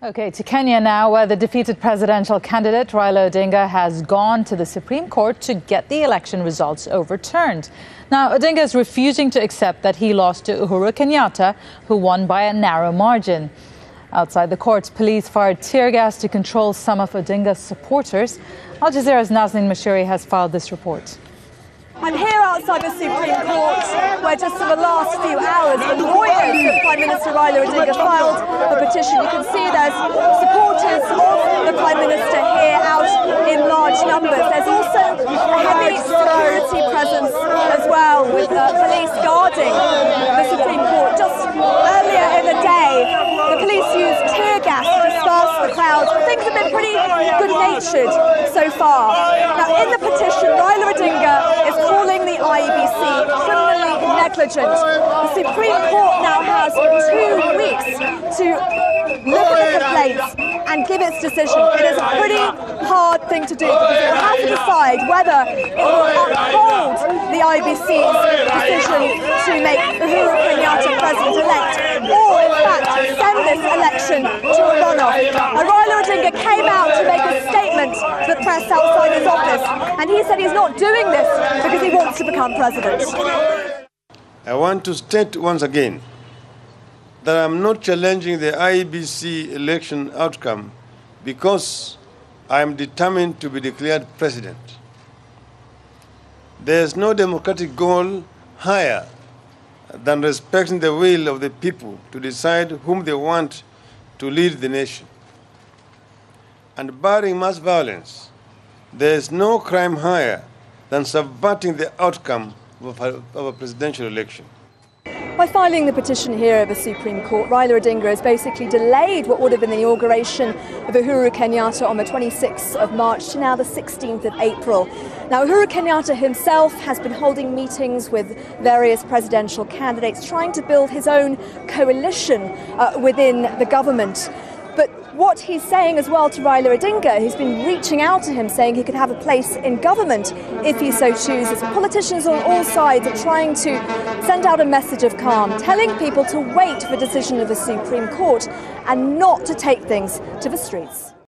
Okay, to Kenya now, where the defeated presidential candidate Raila Odinga has gone to the Supreme Court to get the election results overturned. Now, Odinga is refusing to accept that he lost to Uhuru Kenyatta, who won by a narrow margin. Outside the courts, police fired tear gas to control some of Odinga's supporters. Al Jazeera's Nazneen Mashuri has filed this report. I'm here outside the Supreme Court, where just in the last few hours, the lawyers of Prime Minister Raila Odinga filed a petition. You can see there's supporters of the Prime Minister here out in large numbers. There's also a heavy security presence as well, with police guarding the Supreme Court. Just earlier in the day, the police used tear gas to disperse the crowd. Things have been pretty good-natured so far. Now, in the petition, Raila Odinga is calling the IEBC criminally negligent. The Supreme Court now has 2 weeks to look at the complaints and give its decision. It is a pretty hard thing to do because it will have to decide whether it will uphold the IEBC's decision to make Uhuru Kenyatta president-elect, or in fact send this election to a runoff. Raila Odinga came out to make a statement to the press outside his office, and he said he's not doing this because he wants to become president. I want to state once again that I'm not challenging the IEBC election outcome because I am determined to be declared president. There is no democratic goal higher than respecting the will of the people to decide whom they want to lead the nation. And barring mass violence, there is no crime higher than subverting the outcome of a presidential election. By filing the petition here at the Supreme Court, Raila Odinga has basically delayed what would have been the inauguration of Uhuru Kenyatta on the 26th of March to now the 16th of April. Now, Uhuru Kenyatta himself has been holding meetings with various presidential candidates, trying to build his own coalition within the government. But what he's saying as well to Raila Odinga, he's been reaching out to him saying he could have a place in government if he so chooses. Politicians on all sides are trying to send out a message of calm, telling people to wait for the decision of the Supreme Court and not to take things to the streets.